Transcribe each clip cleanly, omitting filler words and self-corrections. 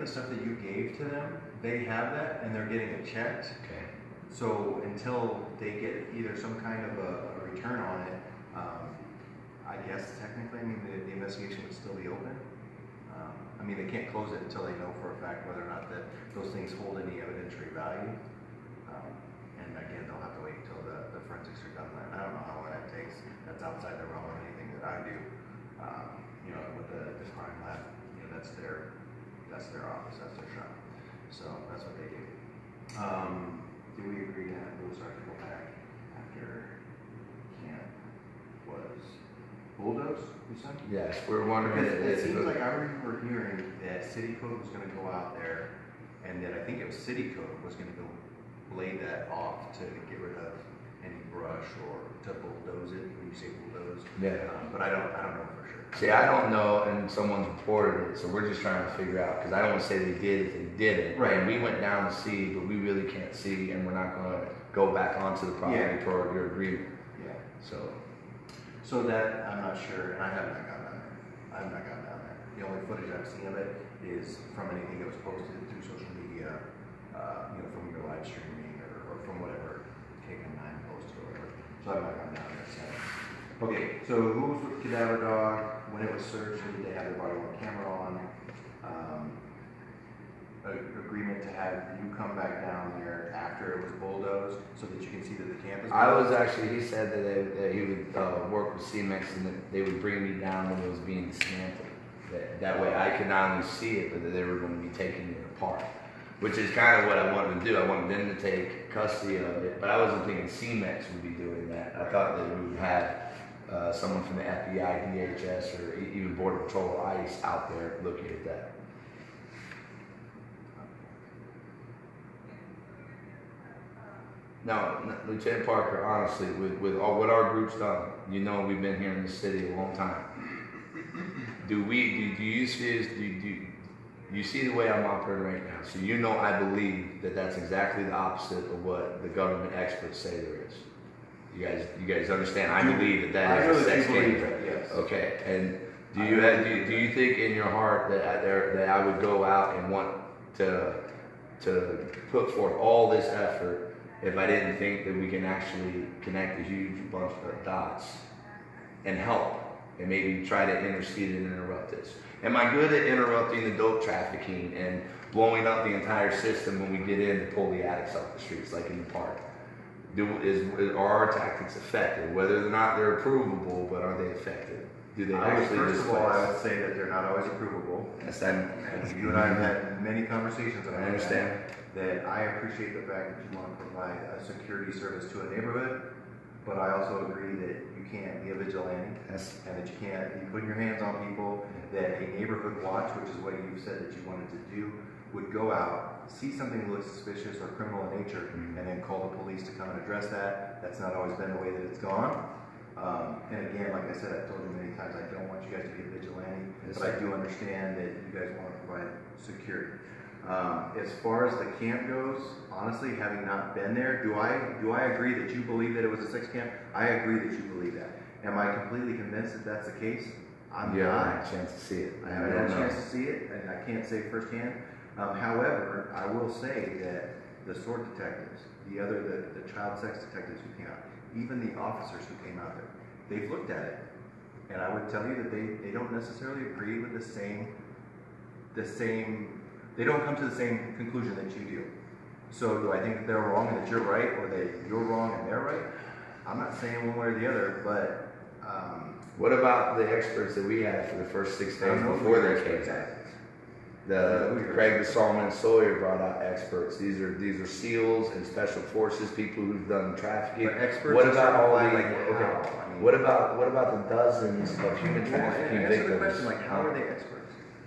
the stuff that you gave to them, they have that and they're getting it checked. Okay. So until they get either some kind of a return on it, I guess technically, I mean, the investigation would still be open. I mean, they can't close it until they know for a fact whether or not that those things hold any evidentiary value. And again, they'll have to wait until the forensics are done. I don't know how long that takes. That's outside the realm of anything that I do. You know, with the crime lab, you know, that's their office, that's their shop. So that's what they do. Do we agree to have those start to go back after camp was bulldozed? You said? Yes, we're wondering. It seems like I remember hearing that City Code was going to go out there, and that I think it was City Code was going to go blade that off to get rid of any brush or to bulldoze it. When you say bulldoze, Yeah. But I don't know for sure. See, I don't know, and someone's reported it, so we're just trying to figure out, because I don't want to say they did if they didn't. Right. And we went down to see, but we really can't see, and we're not going to go back onto the property per your agreement. Yeah. So that, I'm not sure, and I have not gone down there. I have not gone down there. The only footage I've seen of it is from anything that was posted through social media, you know, from your live streaming or from whatever K9 posted or whatever. So I've not gone down there since. Okay, so who was with the cadaver dog? When it was searched, did they have their body worn camera on? Agreement to have you come back down there after it was bulldozed so that you can see that the camp is he said that he would work with Cemex and that they would bring me down when it was being dismantled. That way I could not only see it, but that they were going to be taking it apart. Which is kind of what I wanted to do. I wanted them to take custody of it, but I wasn't thinking Cemex would be doing that. I thought that we would have someone from the FBI, DHS, or even Border Patrol or ICE out there looking at that. Now, Lieutenant Parker, honestly, with all what our group's done, you know we've been here in the city a long time. Do you see the way I'm operating right now? So you know I believe that that's exactly the opposite of what the government experts say there is. You guys understand? I believe that is a sex game. Yes. Okay. And do you think in your heart that I would go out and want to put forth all this effort if I didn't think that we can actually connect a huge bunch of dots and help and maybe try to intercede and interrupt this? Am I good at interrupting the dope trafficking and blowing up the entire system when we get in to pull the addicts off the streets like in the park? Are our tactics effective? Whether or not they're approvable, but are they effective? Do they actually First of all, I would say that they're not always approvable. Yes, and you and I have had many conversations about I understand. that I appreciate the fact that you want to provide a security service to a neighborhood, but I also agree that you can't be a vigilante, Yes. and that you can't be putting your hands on people, that a neighborhood watch, which is what you said that you wanted to do, would go out, see something that looks suspicious or criminal in nature, and then call the police to come and address that. That's not always been the way that it's gone. And again, like I said, I've told you many times, I don't want you guys to be a vigilante, but I do understand that you guys want to provide security. As far as the camp goes, honestly, having not been there, do I agree that you believe that it was a sex camp? I agree that you believe that. Am I completely convinced that that's the case? I'm not. I haven't had a chance to see it. I haven't had a chance to see it, and I can't say firsthand. However, I will say that the SWORD detectives, the child sex detectives who came out, even the officers who came out there, they've looked at it. And I would tell you that they don't necessarily agree with the same, they don't come to the same conclusion that you do. So do I think that they're wrong and that you're right, or that you're wrong and they're right? I'm not saying one way or the other, but what about the experts that we had for the first 6 days before they came out? Craig the Solomon Sawyer brought out experts. These are SEALs and special forces, people who've done trafficking. But experts what about all the what about the dozens of human trafficking victims? Answer the question, like, how are they experts?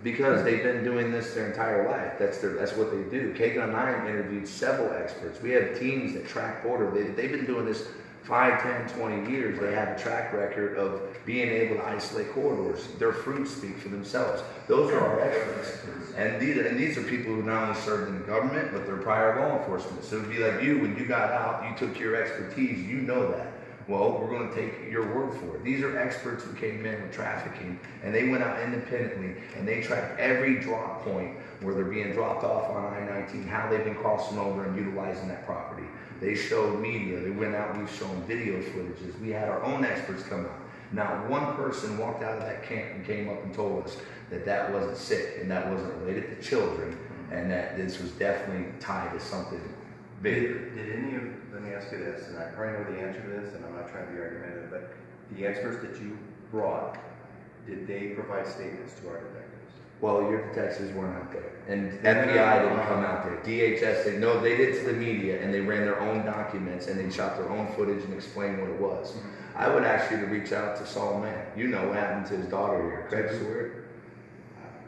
Because they've been doing this their entire life. That's what they do. Kagan and I interviewed several experts. We have teams that track border. They've been doing this 5, 10, 20 years. They have a track record of being able to isolate corridors. Their fruits speak for themselves. Those are our experts. And these are people who not only served in the government, but they're prior law enforcement. So it'd be like you, when you got out, you took your expertise, you know that. Well, we're going to take your word for it. These are experts who came in with trafficking, and they went out independently, and they tracked every drop point where they're being dropped off on I-19, how they've been crossing over and utilizing that property. They showed media. They went out, we've shown video footages. We had our own experts come out. Not one person walked out of that camp and came up and told us that that wasn't sick and that wasn't related to children, and that this was definitely tied to something bigger. Did any of, let me ask you this, and I probably know the answer to this, and I'm not trying to be argumentative, but the experts that you brought, did they provide statements to our detectives? Well, your detectives weren't out there, and FBI didn't come out there. DHS, they did to the media, and they ran their own documents, and they shot their own footage and explained what it was. I would ask you to reach out to Saul Mann. You know what happened to his daughter here, Craig Sawyer.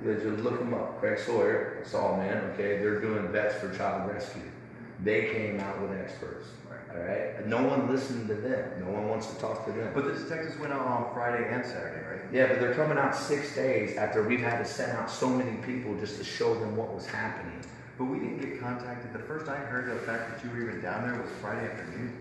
Just look him up, Craig Sawyer, Saul Mann. Okay, they're doing vets for child rescue. They came out with experts. All right, no one listened to them. No one wants to talk to them. But the detectives went out on Friday and Saturday, right? Yeah, but they're coming out 6 days after we've had to send out so many people just to show them what was happening. But we didn't get contacted. The first I heard of the fact that you were even down there was Friday afternoon.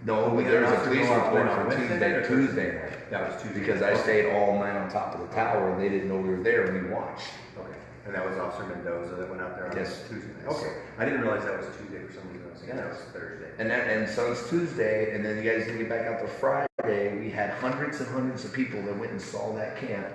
No, but there was a police report for Tuesday night. That was Tuesday. Because I stayed all night on top of the tower and they didn't know we were there and we watched. Okay. And that was Officer Mendoza that went out there on Tuesday. Yes. Okay. I didn't realize that was Tuesday for some reason. I was thinking that was Thursday. And so it's Tuesday, and then you guys didn't get back out to Friday. We had hundreds and hundreds of people that went and saw that camp.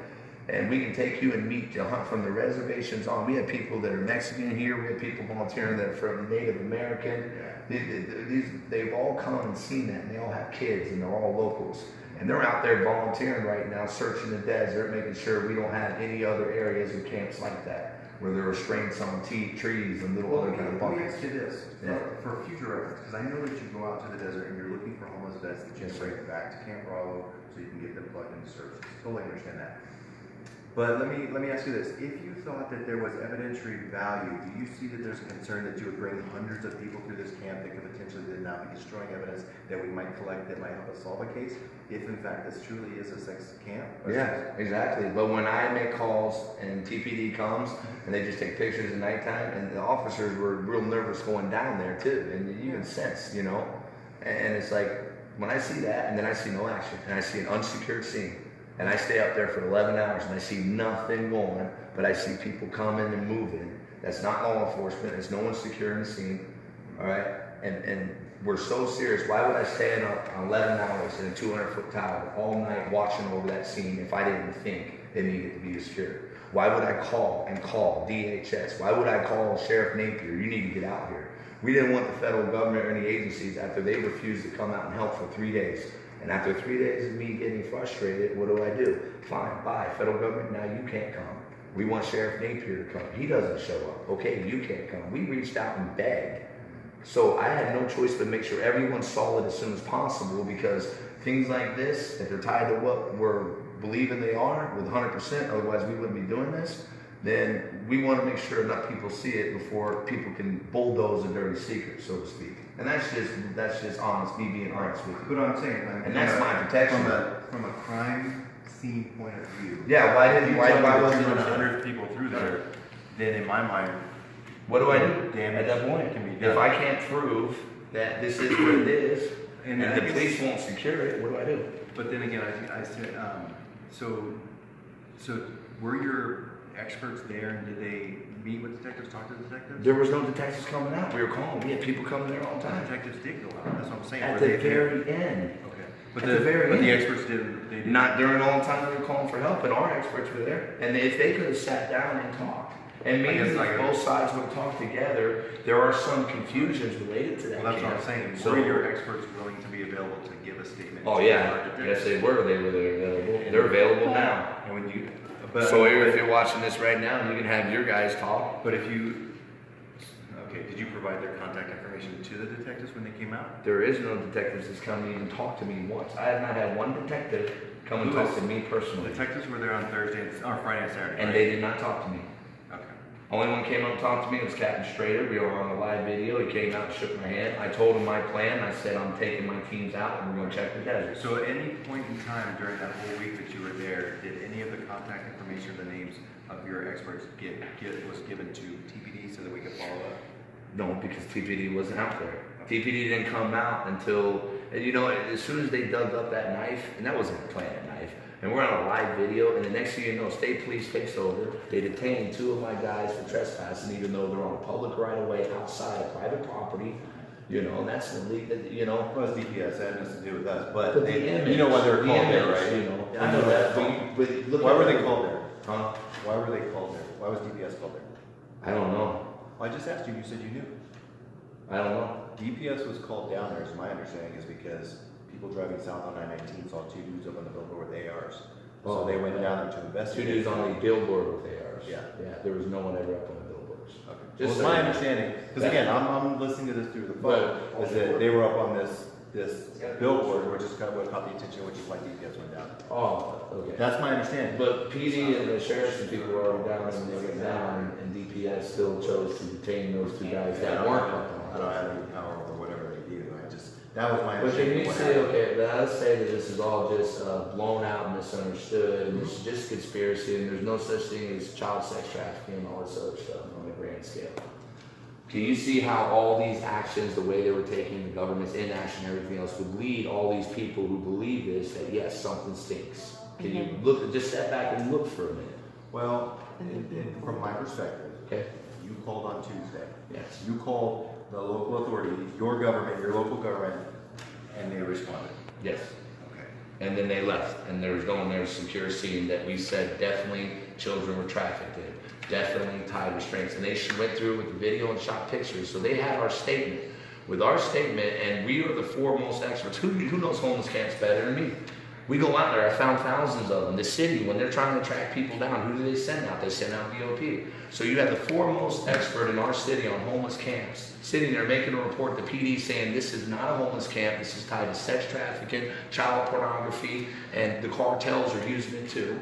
And we can take you and meet from the reservations on. We had people that are Mexican here. We had people volunteering that are from Native American. They've all come and seen that, and they all have kids, and they're all locals. And they're out there volunteering right now, searching the desert, making sure we don't have any other areas of camps like that, where there are restraints on trees and little other kind of Let me buckets. ask you this, for future reference, because I know that you go out to the desert and you're looking for homeless vets that you can bring back to Camp Bravo so you can get them plugged into services. Totally understand that. But let me ask you this. If you thought that there was evidentiary value, do you see that there's a concern that you would bring hundreds of people through this camp that could potentially then now be destroying evidence that we might collect that might help us solve a case, if in fact this truly is a sex camp? Yeah, exactly. But when I make calls and TPD comes and they just take pictures at nighttime, and the officers were real nervous going down there too, and you can sense, and it's like, when I see that and then I see no action and I see an unsecured scene, and I stay up there for 11 hours and I see nothing going, but I see people coming and moving. That's not law enforcement. It's no one securing the scene. All right? And we're so serious. Why would I stay up 11 hours in a 200-foot tower all night watching over that scene if I didn't think it needed to be secured? Why would I call DHS? Why would I call Sheriff Napier? You need to get out here. We didn't want the federal government or any agencies after they refused to come out and help for 3 days. And after 3 days of me getting frustrated, what do? Fine, bye. Federal government, now you can't come. We want Sheriff Napier to come. He doesn't show up. Okay, you can't come. We reached out and begged. So I had no choice but make sure everyone saw it as soon as possible, because things like this, if they're tied to what we're believing they are with 100%, otherwise we wouldn't be doing this, then we want to make sure enough people see it before people can bulldoze a dirty secret, so to speak. And that's just honest, me being honest with you. But I'm saying, and that's my protection. From a crime scene point of view. Yeah, why wasn't you there 100 people through there? Then in my mind, what do I do damage at that point? Can be done. If I can't prove that this is what it is, and the police won't secure it, what do I do? But then again, I said, so were your experts there, and did they meet with detectives, talk to detectives? There was no detectives coming out. We were calling. We had people coming there all the time. Detectives did go out. That's what I'm saying. At the very end. Okay. But the experts didn't. They didn't. Not during all the time they were calling for help, and our experts were there. And if they could have sat down and talked, and maybe both sides would have talked together, there are some confusions related to that. Well, that's what I'm saying. So, were your experts willing to be available to give a statement? Oh yeah. Yes, they were. They were available. They're available now. And when you. So if you're watching this right now, you can have your guys talk. But if you, okay, did you provide their contact information to the detectives when they came out? There is no detectives that's come and even talked to me once. I have not had one detective come and talk to me personally. Detectives were there on Thursday, or Friday and Saturday, and they did not talk to me. Okay. Only one came up and talked to me was Captain Strader. We were on a live video. He came out and shook my hand. I told him my plan. I said, I'm taking my teams out and we're going to check the desert. So at any point in time during that whole week that you were there, did any of the contact information, the names of your experts was given to TPD so that we could follow up? No, because TPD wasn't out there. TPD didn't come out until And you know, as soon as they dug up that knife, and that wasn't a planned knife, and we're on a live video, and the next thing you know, state police takes over. They detain 2 of my guys for trespassing, even though they're on a public right of way outside of private property. You know, and that's illegal. You know, well, it's DPS. That has nothing to do with us. But the they, image, you know why they're called there, right? You know, I know that. But look, why were they called there? Huh? Why were they called there? Why was DPS called there? I don't know. Well, I just asked you. You said you knew. I don't know. DPS was called down there, as my understanding is because people driving south on 919 saw 2 dudes up on the billboard with ARs. So they went down there to 2 investigate. dudes on the billboard with ARs. Yeah. Yeah. There was no one ever up on the billboards. Okay. Just Well, my understanding, because again, I'm listening to this through the phone, is that they were up on this billboard, which is kind of what caught the attention, which is why DPS went down. Oh, okay. That's my understanding. But PD and the sheriff's and people were already down and they went down, and DPS still chose to detain those 2 guys that weren't up I on. don't have any power over whatever they do. That was my But can understanding. you say, okay, let's say that this is all just blown out and misunderstood, and it's just conspiracy, and there's no such thing as child sex trafficking and all this other stuff on a grand scale. Can you see how all these actions, the way they were taking the government's inaction and everything else, would lead all these people who believe this, that yes, something stinks? Can you look, just step back and look for a minute? Well, from my perspective, Okay. you called on Tuesday. Yes. You called the local authority, your government, your local government, and they responded. Yes. Okay. And then they left, and there was no one there to secure a scene that we said definitely children were trafficked in, definitely tied restraints. And they went through with the video and shot pictures. So they had our statement. With our statement, and we are the foremost experts. Who knows homeless camps better than me? We go out there, I found thousands of them. The city, when they're trying to track people down, who do they send out? They send out DOP. So you have the foremost expert in our city on homeless camps sitting there making a report to PD saying this is not a homeless camp, this is tied to sex trafficking, child pornography, and the cartels are using it too.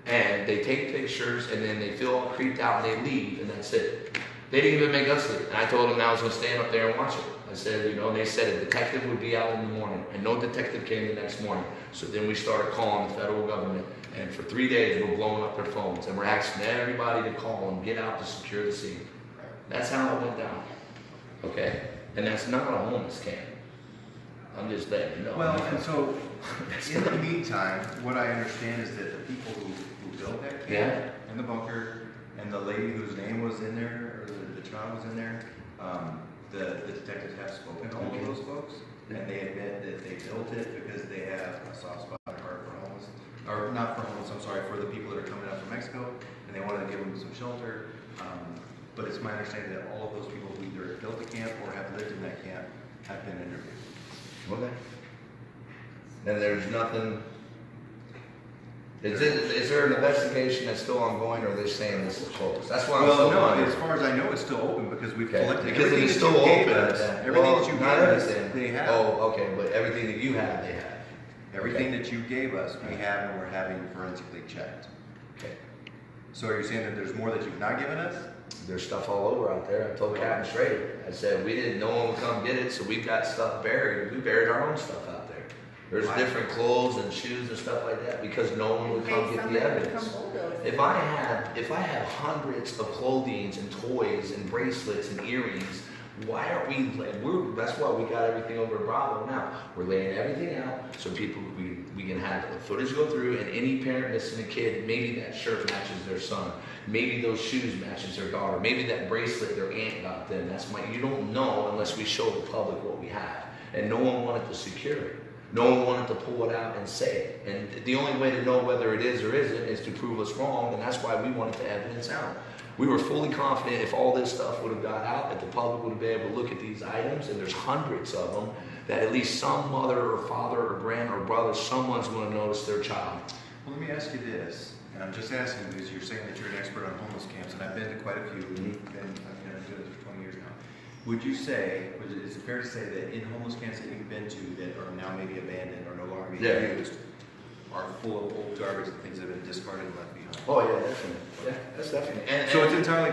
And they take pictures and then they feel all creeped out and they leave, and that's it. They didn't even make us leave. And I told them I was going to stand up there and watch it. I said, you know, and they said a detective would be out in the morning, and no detective came the next morning. So then we started calling the federal government, and for 3 days we're blowing up their phones, and we're asking everybody to call and get out to secure the scene. That's how it went down. Okay? And that's not a homeless camp. I'm just letting you know. Well, and so in the meantime, what I understand is that the people who built that camp and the bunker, and the lady whose name was in there, or the child was in there, the detectives have spoken to all of those folks, and they admit that they built it because they have a soft spot in heart for homeless, or not for homeless, I'm sorry, for the people that are coming out from Mexico, and they wanted to give them some shelter. But it's my understanding that all of those people who either built the camp or have lived in that camp have been interviewed. Okay. And there's nothing. Is there an investigation that's still ongoing, or are they saying this is closed? That's why I'm Well, still no, wondering. as far as I know, it's still open because we've Okay. collected Because everything it is that you still gave open. us. Everything that you not gave us, everything. they have. Oh, okay, but everything that you have, they have. Everything that you gave us, we have and we're having forensically checked. Okay. So are you saying that there's more that you've not given us? There's stuff all over out there. I told Captain Schrader. I said we didn't. No one would come get it, so we've got stuff buried. We buried our own stuff out there. There's different clothes and shoes and stuff like that because no one would come get the evidence. If I had hundreds of clothings and toys and bracelets and earrings, why aren't we? That's why we got everything over at Bravo now. We're laying everything out so people we can have the footage go through, and any parent missing a kid, maybe that shirt matches their son, maybe those shoes matches their daughter, maybe that bracelet their aunt got them. You don't know unless we show the public what we have, and no one wanted to secure it. No one wanted to pull it out and say it. And the only way to know whether it is or isn't is to prove us wrong, and that's why we wanted the evidence out. We were fully confident if all this stuff would have got out, that the public would have been able to look at these items, and there's hundreds of them, that at least some mother or father or grand or brother, someone's going to notice their child. Well, let me ask you this, and I'm just asking because you're saying that you're an expert on homeless camps, and I've been to quite a few. I've been doing this for 20 years now. Would you say, is it fair to say that in homeless camps that you've been to that are now maybe abandoned or no longer being used, are full of old garbage and things that have been discarded and left behind? Oh yeah, definitely. Yeah, that's definitely. So it's entirely